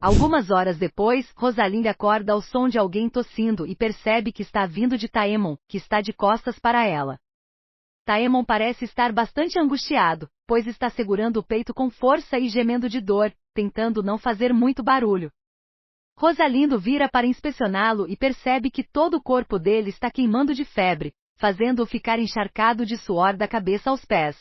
Algumas horas depois, Rosalind acorda ao som de alguém tossindo e percebe que está vindo de Taemon, que está de costas para ela. Taemon parece estar bastante angustiado, pois está segurando o peito com força e gemendo de dor, tentando não fazer muito barulho. Rosalind vira para inspecioná-lo e percebe que todo o corpo dele está queimando de febre, fazendo-o ficar encharcado de suor da cabeça aos pés.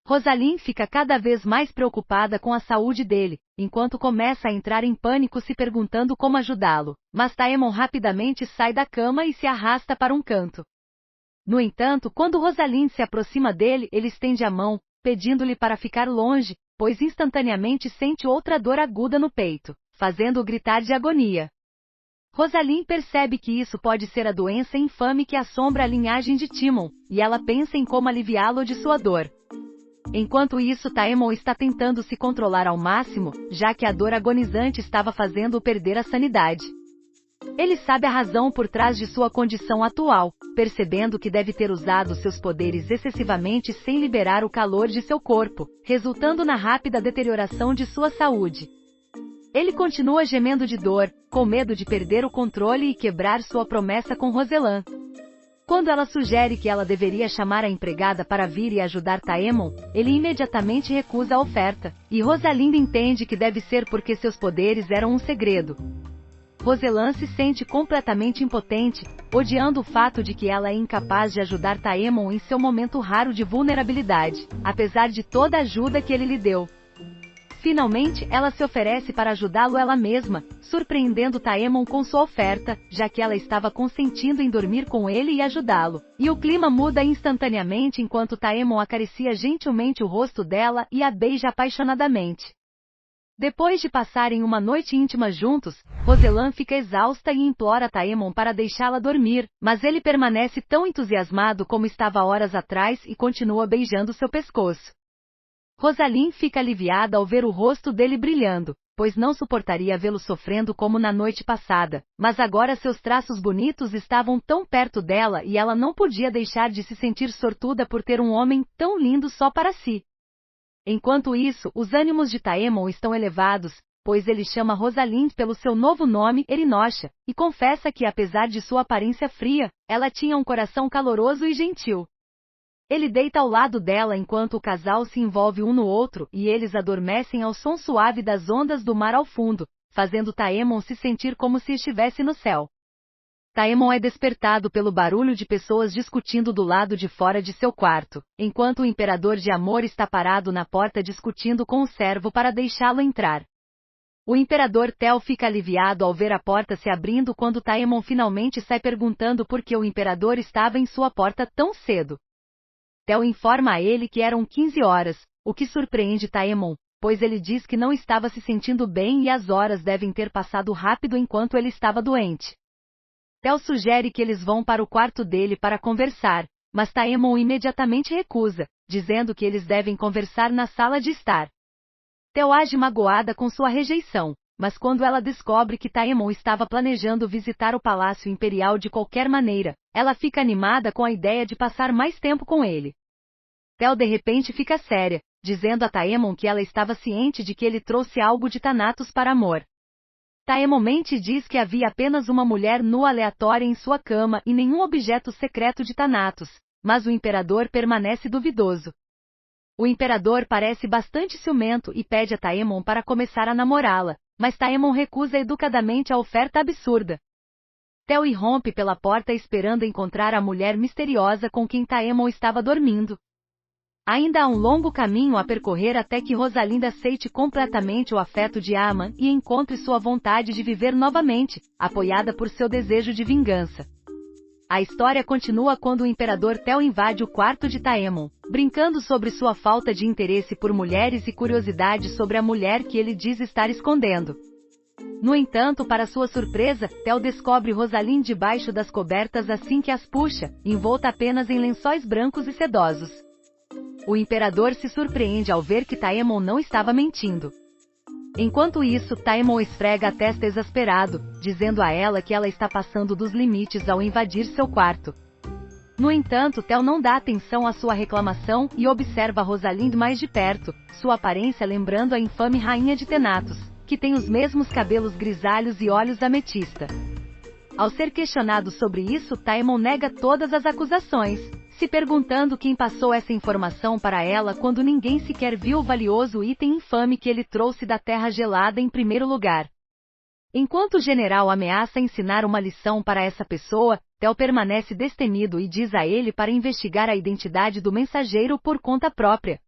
Rosalind fica cada vez mais preocupada com a saúde dele, enquanto começa a entrar em pânico se perguntando como ajudá-lo, mas Taemon rapidamente sai da cama e se arrasta para um canto. No entanto, quando Rosalind se aproxima dele, ele estende a mão, pedindo-lhe para ficar longe, pois instantaneamente sente outra dor aguda no peito, fazendo-o gritar de agonia. Rosalind percebe que isso pode ser a doença infame que assombra a linhagem de Timon, e ela pensa em como aliviá-lo de sua dor. Enquanto isso, Taemon está tentando se controlar ao máximo, já que a dor agonizante estava fazendo-o perder a sanidade. Ele sabe a razão por trás de sua condição atual, percebendo que deve ter usado seus poderes excessivamente sem liberar o calor de seu corpo, resultando na rápida deterioração de sua saúde. Ele continua gemendo de dor, com medo de perder o controle e quebrar sua promessa com Rosalind. Quando ela sugere que ela deveria chamar a empregada para vir e ajudar Taemon, ele imediatamente recusa a oferta, e Rosalind entende que deve ser porque seus poderes eram um segredo. Rosalind se sente completamente impotente, odiando o fato de que ela é incapaz de ajudar Taemon em seu momento raro de vulnerabilidade, apesar de toda a ajuda que ele lhe deu. Finalmente, ela se oferece para ajudá-lo ela mesma, surpreendendo Taemon com sua oferta, já que ela estava consentindo em dormir com ele e ajudá-lo. E o clima muda instantaneamente enquanto Taemon acaricia gentilmente o rosto dela e a beija apaixonadamente. Depois de passarem uma noite íntima juntos, Rosalind fica exausta e implora Taemon para deixá-la dormir, mas ele permanece tão entusiasmado como estava horas atrás e continua beijando seu pescoço. Rosalind fica aliviada ao ver o rosto dele brilhando, pois não suportaria vê-lo sofrendo como na noite passada, mas agora seus traços bonitos estavam tão perto dela e ela não podia deixar de se sentir sortuda por ter um homem tão lindo só para si. Enquanto isso, os ânimos de Taemon estão elevados, pois ele chama Rosalind pelo seu novo nome, Erinosha, e confessa que apesar de sua aparência fria, ela tinha um coração caloroso e gentil. Ele deita ao lado dela enquanto o casal se envolve um no outro e eles adormecem ao som suave das ondas do mar ao fundo, fazendo Taemon se sentir como se estivesse no céu. Taemon é despertado pelo barulho de pessoas discutindo do lado de fora de seu quarto, enquanto o imperador de amor está parado na porta discutindo com o servo para deixá-lo entrar. O imperador Tel fica aliviado ao ver a porta se abrindo quando Taemon finalmente sai perguntando por que o imperador estava em sua porta tão cedo. Tel informa a ele que eram 15 horas, o que surpreende Taemon, pois ele diz que não estava se sentindo bem e as horas devem ter passado rápido enquanto ele estava doente. Tel sugere que eles vão para o quarto dele para conversar, mas Taemon imediatamente recusa, dizendo que eles devem conversar na sala de estar. Tel age magoada com sua rejeição, mas quando ela descobre que Taemon estava planejando visitar o Palácio Imperial de qualquer maneira, ela fica animada com a ideia de passar mais tempo com ele. Tel de repente fica séria, dizendo a Taemon que ela estava ciente de que ele trouxe algo de Thanatos para amor. Taemon mente diz que havia apenas uma mulher nua aleatória em sua cama e nenhum objeto secreto de Thanatos, mas o imperador permanece duvidoso. O imperador parece bastante ciumento e pede a Taemon para começar a namorá-la, mas Taemon recusa educadamente a oferta absurda. Tel irrompe pela porta esperando encontrar a mulher misteriosa com quem Taemon estava dormindo. Ainda há um longo caminho a percorrer até que Rosalind aceite completamente o afeto de Aman e encontre sua vontade de viver novamente, apoiada por seu desejo de vingança. A história continua quando o imperador Tel invade o quarto de Taemon, brincando sobre sua falta de interesse por mulheres e curiosidade sobre a mulher que ele diz estar escondendo. No entanto, para sua surpresa, Tel descobre Rosalind debaixo das cobertas assim que as puxa, envolta apenas em lençóis brancos e sedosos. O imperador se surpreende ao ver que Taemon não estava mentindo. Enquanto isso, Taemon esfrega a testa exasperado, dizendo a ela que ela está passando dos limites ao invadir seu quarto. No entanto, Tel não dá atenção à sua reclamação e observa Rosalind mais de perto, sua aparência lembrando a infame rainha de Thanatos. que tem os mesmos cabelos grisalhos e olhos ametista. Ao ser questionado sobre isso, Taemon nega todas as acusações, se perguntando quem passou essa informação para ela quando ninguém sequer viu o valioso item infame que ele trouxe da Terra Gelada em primeiro lugar. Enquanto o general ameaça ensinar uma lição para essa pessoa, Tel permanece destemido e diz a ele para investigar a identidade do mensageiro por conta própria.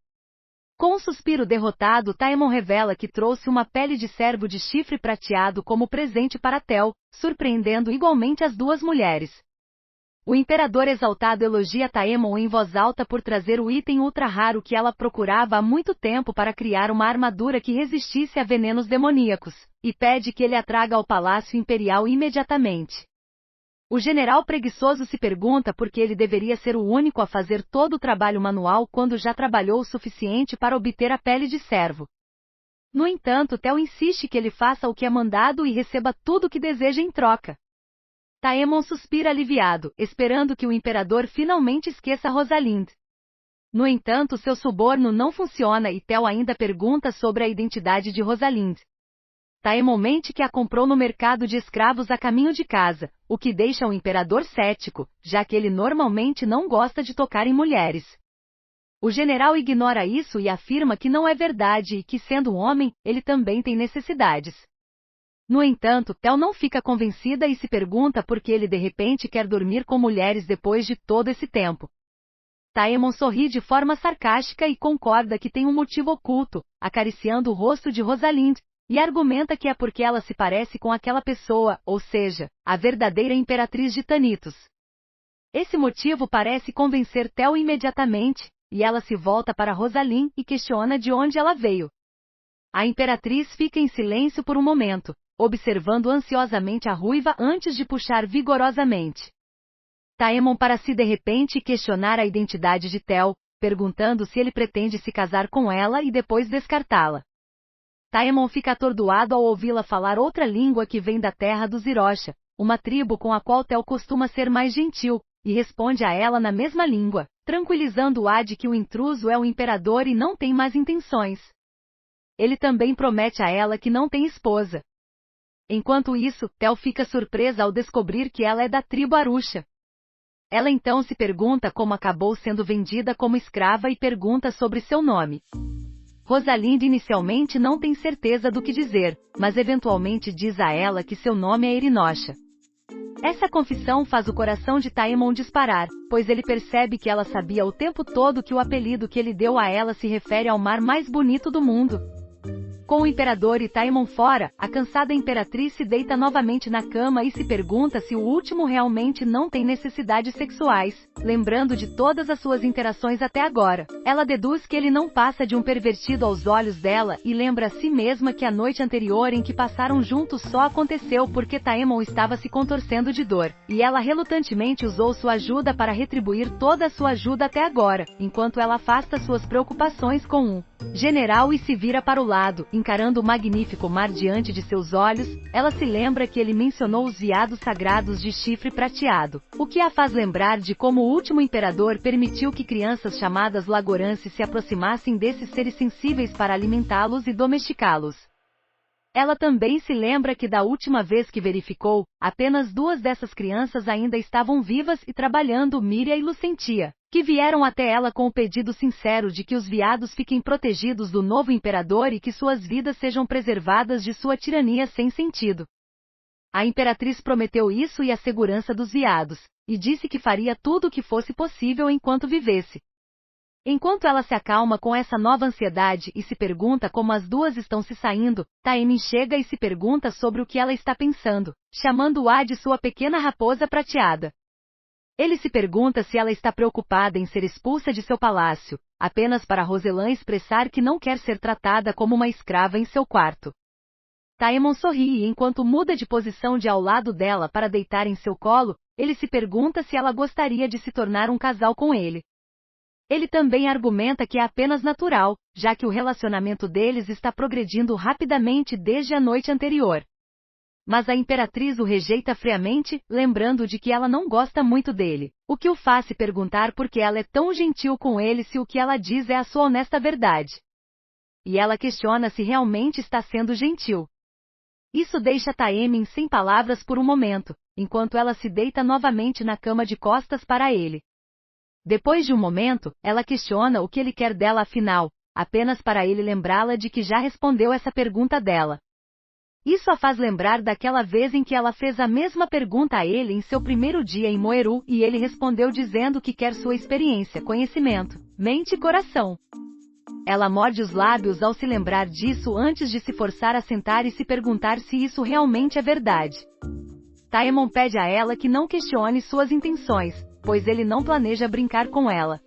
Com um suspiro derrotado, Taemon revela que trouxe uma pele de cervo de chifre prateado como presente para Tel, surpreendendo igualmente as duas mulheres. O imperador exaltado elogia Taemon em voz alta por trazer o item ultra raro que ela procurava há muito tempo para criar uma armadura que resistisse a venenos demoníacos, e pede que ele a traga ao Palácio Imperial imediatamente. O general preguiçoso se pergunta por que ele deveria ser o único a fazer todo o trabalho manual quando já trabalhou o suficiente para obter a pele de cervo. No entanto, Tel insiste que ele faça o que é mandado e receba tudo o que deseja em troca. Taemon suspira aliviado, esperando que o imperador finalmente esqueça Rosalind. No entanto, seu suborno não funciona e Tel ainda pergunta sobre a identidade de Rosalind. Taemon mente que a comprou no mercado de escravos a caminho de casa, o que deixa o imperador cético, já que ele normalmente não gosta de tocar em mulheres. O general ignora isso e afirma que não é verdade e que, sendo um homem, ele também tem necessidades. No entanto, Tel não fica convencida e se pergunta por que ele de repente quer dormir com mulheres depois de todo esse tempo. Taemon sorri de forma sarcástica e concorda que tem um motivo oculto, acariciando o rosto de Rosalind, e argumenta que é porque ela se parece com aquela pessoa, ou seja, a verdadeira imperatriz de Tanitos. Esse motivo parece convencer Tel imediatamente, e ela se volta para Rosalind e questiona de onde ela veio. A imperatriz fica em silêncio por um momento, observando ansiosamente a ruiva antes de puxar vigorosamente. Taemon para-se de repente questionar a identidade de Tel, perguntando se ele pretende se casar com ela e depois descartá-la. Taemon fica atordoado ao ouvi-la falar outra língua que vem da terra dos Hiroshima, uma tribo com a qual Tel costuma ser mais gentil, e responde a ela na mesma língua, tranquilizando-a de que o intruso é o imperador e não tem más intenções. Ele também promete a ela que não tem esposa. Enquanto isso, Tel fica surpresa ao descobrir que ela é da tribo Arusha. Ela então se pergunta como acabou sendo vendida como escrava e pergunta sobre seu nome. Rosalind inicialmente não tem certeza do que dizer, mas eventualmente diz a ela que seu nome é Erinosha. Essa confissão faz o coração de Taemon disparar, pois ele percebe que ela sabia o tempo todo que o apelido que ele deu a ela se refere ao mar mais bonito do mundo. Com o imperador e Taemon fora, a cansada imperatriz se deita novamente na cama e se pergunta se o último realmente não tem necessidades sexuais, lembrando de todas as suas interações até agora. Ela deduz que ele não passa de um pervertido aos olhos dela e lembra a si mesma que a noite anterior em que passaram juntos só aconteceu porque Taemon estava se contorcendo de dor, e ela relutantemente usou sua ajuda para retribuir toda a sua ajuda até agora, enquanto ela afasta suas preocupações com um general e se vira para o lado, encarando o magnífico mar diante de seus olhos. Ela se lembra que ele mencionou os veados sagrados de chifre prateado, o que a faz lembrar de como o último imperador permitiu que crianças chamadas Lagorances se aproximassem desses seres sensíveis para alimentá-los e domesticá-los. Ela também se lembra que da última vez que verificou, apenas duas dessas crianças ainda estavam vivas e trabalhando, Miria e Lucentia, que vieram até ela com o pedido sincero de que os veados fiquem protegidos do novo imperador e que suas vidas sejam preservadas de sua tirania sem sentido. A imperatriz prometeu isso e a segurança dos veados, e disse que faria tudo o que fosse possível enquanto vivesse. Enquanto ela se acalma com essa nova ansiedade e se pergunta como as duas estão se saindo, Taemin chega e se pergunta sobre o que ela está pensando, chamando-a de sua pequena raposa prateada. Ele se pergunta se ela está preocupada em ser expulsa de seu palácio, apenas para Roselan expressar que não quer ser tratada como uma escrava em seu quarto. Taemon sorri e enquanto muda de posição de ao lado dela para deitar em seu colo, ele se pergunta se ela gostaria de se tornar um casal com ele. Ele também argumenta que é apenas natural, já que o relacionamento deles está progredindo rapidamente desde a noite anterior. Mas a imperatriz o rejeita friamente, lembrando de que ela não gosta muito dele, o que o faz se perguntar por que ela é tão gentil com ele se o que ela diz é a sua honesta verdade. e ela questiona se realmente está sendo gentil. Isso deixa Taemin sem palavras por um momento, enquanto ela se deita novamente na cama de costas para ele. Depois de um momento, ela questiona o que ele quer dela afinal, apenas para ele lembrá-la de que já respondeu essa pergunta dela. Isso a faz lembrar daquela vez em que ela fez a mesma pergunta a ele em seu primeiro dia em Moeru e ele respondeu dizendo que quer sua experiência, conhecimento, mente e coração. Ela morde os lábios ao se lembrar disso antes de se forçar a sentar e se perguntar se isso realmente é verdade. Taemon pede a ela que não questione suas intenções, pois ele não planeja brincar com ela.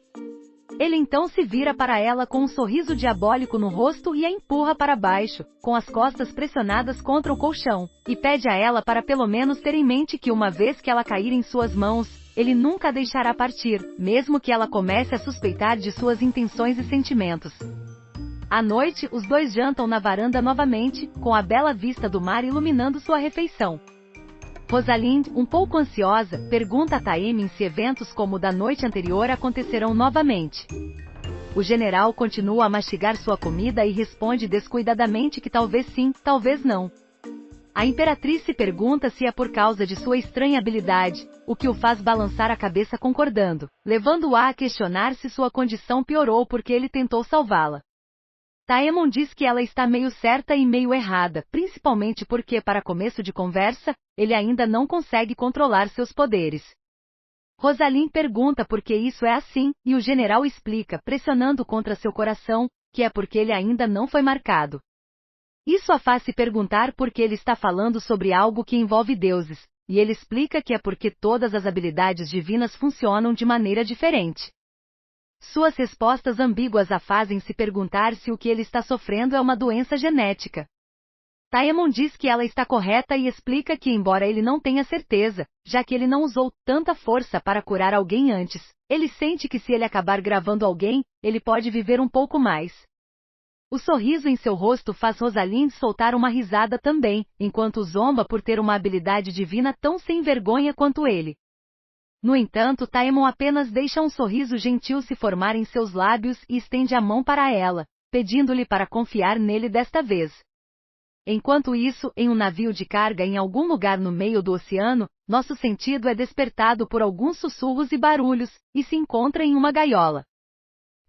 Ele então se vira para ela com um sorriso diabólico no rosto e a empurra para baixo, com as costas pressionadas contra o colchão, e pede a ela para pelo menos ter em mente que uma vez que ela cair em suas mãos, ele nunca a deixará partir, mesmo que ela comece a suspeitar de suas intenções e sentimentos. À noite, os dois jantam na varanda novamente, com a bela vista do mar iluminando sua refeição. Rosalind, um pouco ansiosa, pergunta a Taemin se eventos como o da noite anterior acontecerão novamente. O general continua a mastigar sua comida e responde descuidadamente que talvez sim, talvez não. A imperatriz se pergunta se é por causa de sua estranha habilidade, o que o faz balançar a cabeça concordando, levando-a a questionar se sua condição piorou porque ele tentou salvá-la. Taemon diz que ela está meio certa e meio errada, principalmente porque, para começo de conversa, ele ainda não consegue controlar seus poderes. Rosalind pergunta por que isso é assim, e o general explica, pressionando contra seu coração, que é porque ele ainda não foi marcado. Isso a faz se perguntar por que ele está falando sobre algo que envolve deuses, e ele explica que é porque todas as habilidades divinas funcionam de maneira diferente. Suas respostas ambíguas a fazem se perguntar se o que ele está sofrendo é uma doença genética. Taemon diz que ela está correta e explica que embora ele não tenha certeza, já que ele não usou tanta força para curar alguém antes, ele sente que se ele acabar gravando alguém, ele pode viver um pouco mais. O sorriso em seu rosto faz Rosalind soltar uma risada também, enquanto zomba por ter uma habilidade divina tão sem vergonha quanto ele. No entanto, Taemon apenas deixa um sorriso gentil se formar em seus lábios e estende a mão para ela, pedindo-lhe para confiar nele desta vez. Enquanto isso, em um navio de carga em algum lugar no meio do oceano, nosso sentido é despertado por alguns sussurros e barulhos, e se encontra em uma gaiola.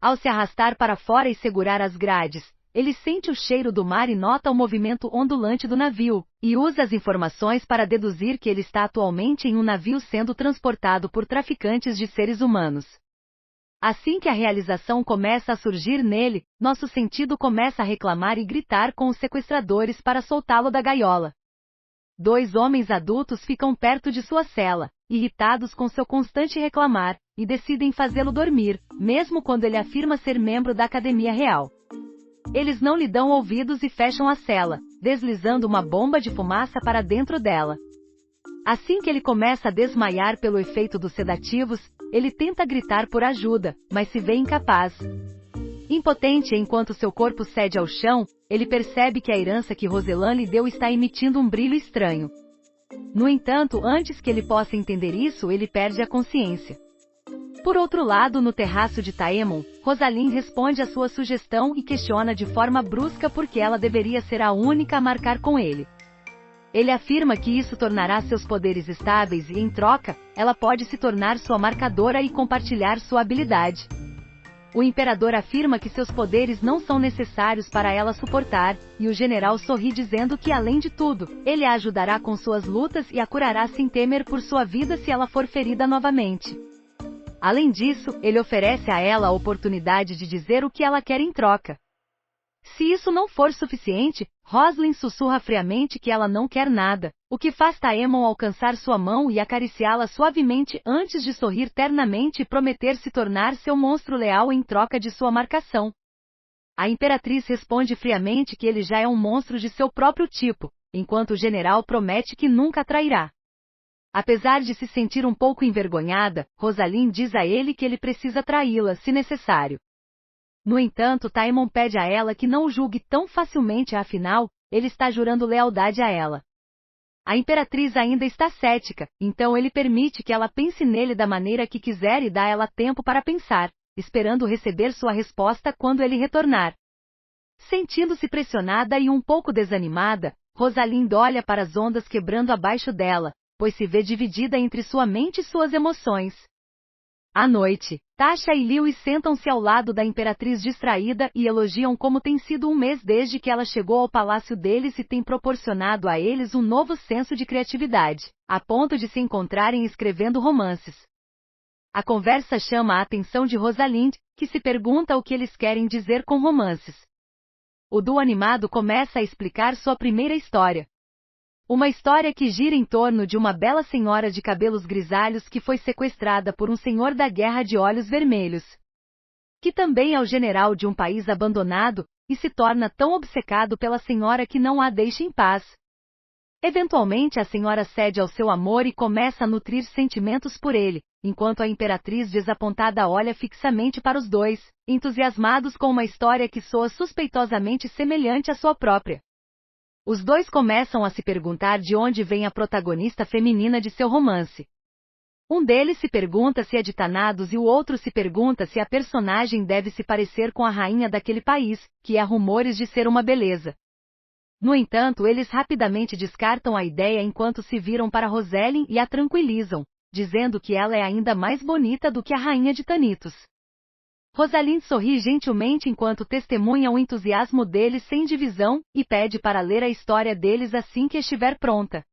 Ao se arrastar para fora e segurar as grades, ele sente o cheiro do mar e nota o movimento ondulante do navio, e usa as informações para deduzir que ele está atualmente em um navio sendo transportado por traficantes de seres humanos. Assim que a realização começa a surgir nele, nosso sentido começa a reclamar e gritar com os sequestradores para soltá-lo da gaiola. Dois homens adultos ficam perto de sua cela, irritados com seu constante reclamar, e decidem fazê-lo dormir, mesmo quando ele afirma ser membro da Academia Real. Eles não lhe dão ouvidos e fecham a cela, deslizando uma bomba de fumaça para dentro dela. Assim que ele começa a desmaiar pelo efeito dos sedativos, ele tenta gritar por ajuda, mas se vê incapaz. Impotente enquanto seu corpo cede ao chão, ele percebe que a herança que Roselan lhe deu está emitindo um brilho estranho. No entanto, antes que ele possa entender isso, ele perde a consciência. Por outro lado, no terraço de Taemon, Rosalind responde à sua sugestão e questiona de forma brusca por que ela deveria ser a única a marcar com ele. Ele afirma que isso tornará seus poderes estáveis e, em troca, ela pode se tornar sua marcadora e compartilhar sua habilidade. O imperador afirma que seus poderes não são necessários para ela suportar, e o general sorri dizendo que, além de tudo, ele a ajudará com suas lutas e a curará sem temer por sua vida se ela for ferida novamente. Além disso, ele oferece a ela a oportunidade de dizer o que ela quer em troca. Se isso não for suficiente, Roslin sussurra friamente que ela não quer nada, o que faz Taemon alcançar sua mão e acariciá-la suavemente antes de sorrir ternamente e prometer se tornar seu monstro leal em troca de sua marcação. A imperatriz responde friamente que ele já é um monstro de seu próprio tipo, enquanto o general promete que nunca a trairá. Apesar de se sentir um pouco envergonhada, Rosalind diz a ele que ele precisa traí-la, se necessário. No entanto, Taemon pede a ela que não o julgue tão facilmente, afinal, ele está jurando lealdade a ela. A imperatriz ainda está cética, então ele permite que ela pense nele da maneira que quiser e dá a ela tempo para pensar, esperando receber sua resposta quando ele retornar. Sentindo-se pressionada e um pouco desanimada, Rosalind olha para as ondas quebrando abaixo dela, pois se vê dividida entre sua mente e suas emoções. À noite, Tasha e Lewis sentam-se ao lado da imperatriz distraída e elogiam como tem sido um mês desde que ela chegou ao palácio deles e tem proporcionado a eles um novo senso de criatividade, a ponto de se encontrarem escrevendo romances. A conversa chama a atenção de Rosalind, que se pergunta o que eles querem dizer com romances. O duo animado começa a explicar sua primeira história. Uma história que gira em torno de uma bela senhora de cabelos grisalhos que foi sequestrada por um senhor da guerra de olhos vermelhos, que também é o general de um país abandonado, e se torna tão obcecado pela senhora que não a deixa em paz. Eventualmente a senhora cede ao seu amor e começa a nutrir sentimentos por ele, enquanto a imperatriz desapontada olha fixamente para os dois, entusiasmados com uma história que soa suspeitosamente semelhante à sua própria. Os dois começam a se perguntar de onde vem a protagonista feminina de seu romance. Um deles se pergunta se é de Thanatos e o outro se pergunta se a personagem deve se parecer com a rainha daquele país, que há rumores de ser uma beleza. No entanto, eles rapidamente descartam a ideia enquanto se viram para Rosalind e a tranquilizam, dizendo que ela é ainda mais bonita do que a rainha de Thanatos. Rosalind sorri gentilmente enquanto testemunha o entusiasmo deles sem divisão, e pede para ler a história deles assim que estiver pronta.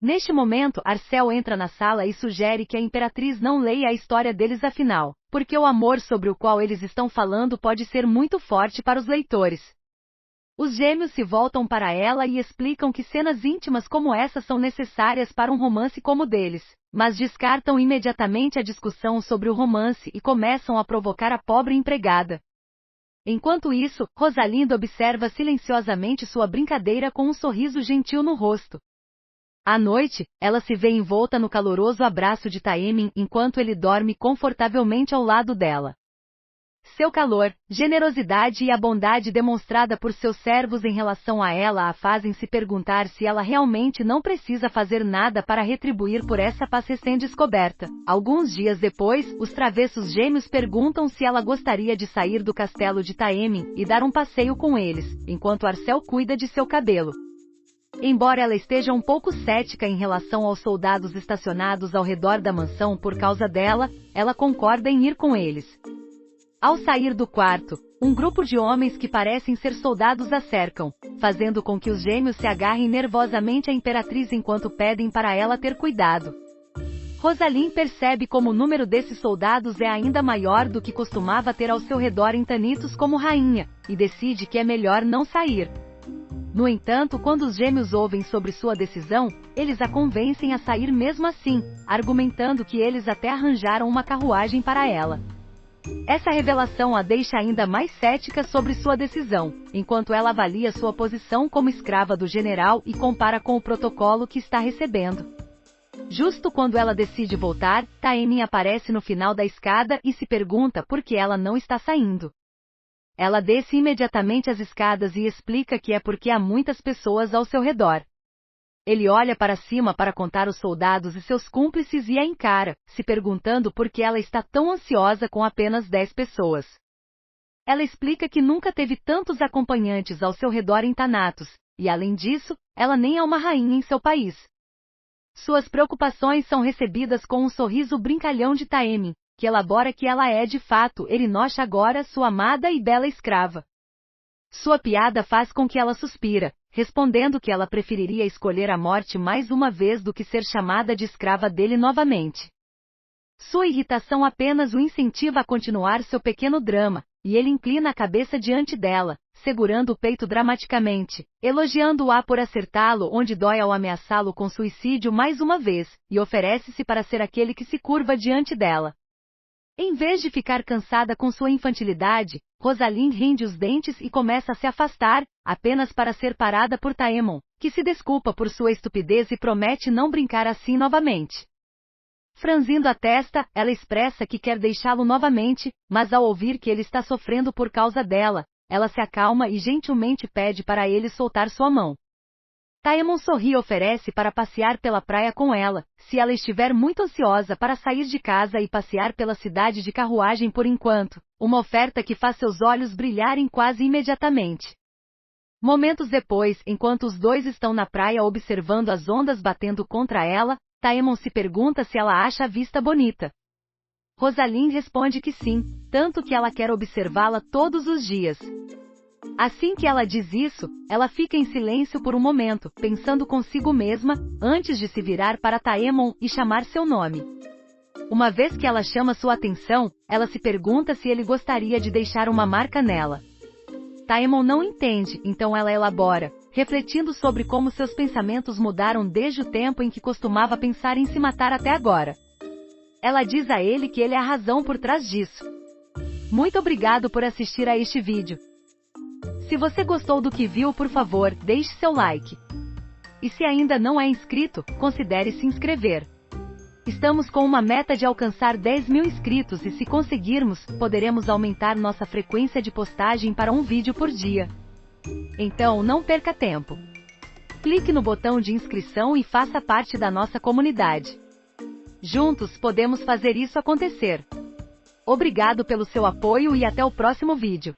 Neste momento, Arcel entra na sala e sugere que a imperatriz não leia a história deles afinal, porque o amor sobre o qual eles estão falando pode ser muito forte para os leitores. Os gêmeos se voltam para ela e explicam que cenas íntimas como essa são necessárias para um romance como o deles, mas descartam imediatamente a discussão sobre o romance e começam a provocar a pobre empregada. Enquanto isso, Rosalind observa silenciosamente sua brincadeira com um sorriso gentil no rosto. À noite, ela se vê envolta no caloroso abraço de Taemin enquanto ele dorme confortavelmente ao lado dela. Seu calor, generosidade e a bondade demonstrada por seus servos em relação a ela a fazem se perguntar se ela realmente não precisa fazer nada para retribuir por essa paz recém-descoberta. Alguns dias depois, os travessos gêmeos perguntam se ela gostaria de sair do castelo de Taemin e dar um passeio com eles, enquanto Arcel cuida de seu cabelo. Embora ela esteja um pouco cética em relação aos soldados estacionados ao redor da mansão por causa dela, ela concorda em ir com eles. Ao sair do quarto, um grupo de homens que parecem ser soldados a cercam, fazendo com que os gêmeos se agarrem nervosamente à imperatriz enquanto pedem para ela ter cuidado. Rosalind percebe como o número desses soldados é ainda maior do que costumava ter ao seu redor em Thanatos como rainha, e decide que é melhor não sair. No entanto, quando os gêmeos ouvem sobre sua decisão, eles a convencem a sair mesmo assim, argumentando que eles até arranjaram uma carruagem para ela. Essa revelação a deixa ainda mais cética sobre sua decisão, enquanto ela avalia sua posição como escrava do general e compara com o protocolo que está recebendo. Justo quando ela decide voltar, Taemin aparece no final da escada e se pergunta por que ela não está saindo. Ela desce imediatamente as escadas e explica que é porque há muitas pessoas ao seu redor. Ele olha para cima para contar os soldados e seus cúmplices e a encara, se perguntando por que ela está tão ansiosa com apenas 10 pessoas. Ela explica que nunca teve tantos acompanhantes ao seu redor em Thanatos, e além disso, ela nem é uma rainha em seu país. Suas preocupações são recebidas com um sorriso brincalhão de Taemin, que elabora que ela é de fato Erinosh agora sua amada e bela escrava. Sua piada faz com que ela suspira, respondendo que ela preferiria escolher a morte mais uma vez do que ser chamada de escrava dele novamente. Sua irritação apenas o incentiva a continuar seu pequeno drama, e ele inclina a cabeça diante dela, segurando o peito dramaticamente, elogiando-a por acertá-lo onde dói ao ameaçá-lo com suicídio mais uma vez, e oferece-se para ser aquele que se curva diante dela. Em vez de ficar cansada com sua infantilidade, Rosalind rende os dentes e começa a se afastar, apenas para ser parada por Taemon, que se desculpa por sua estupidez e promete não brincar assim novamente. Franzindo a testa, ela expressa que quer deixá-lo novamente, mas ao ouvir que ele está sofrendo por causa dela, ela se acalma e gentilmente pede para ele soltar sua mão. Taemon sorri e oferece para passear pela praia com ela, se ela estiver muito ansiosa para sair de casa e passear pela cidade de carruagem por enquanto, uma oferta que faz seus olhos brilharem quase imediatamente. Momentos depois, enquanto os dois estão na praia observando as ondas batendo contra ela, Taemon se pergunta se ela acha a vista bonita. Rosalind responde que sim, tanto que ela quer observá-la todos os dias. Assim que ela diz isso, ela fica em silêncio por um momento, pensando consigo mesma, antes de se virar para Taemon e chamar seu nome. Uma vez que ela chama sua atenção, ela se pergunta se ele gostaria de deixar uma marca nela. Taemon não entende, então ela elabora, refletindo sobre como seus pensamentos mudaram desde o tempo em que costumava pensar em se matar até agora. Ela diz a ele que ele é a razão por trás disso. Muito obrigado por assistir a este vídeo. Se você gostou do que viu, por favor, deixe seu like. E se ainda não é inscrito, considere se inscrever. Estamos com uma meta de alcançar 10.000 inscritos e se conseguirmos, poderemos aumentar nossa frequência de postagem para um vídeo por dia. Então não perca tempo. Clique no botão de inscrição e faça parte da nossa comunidade. Juntos podemos fazer isso acontecer. Obrigado pelo seu apoio e até o próximo vídeo.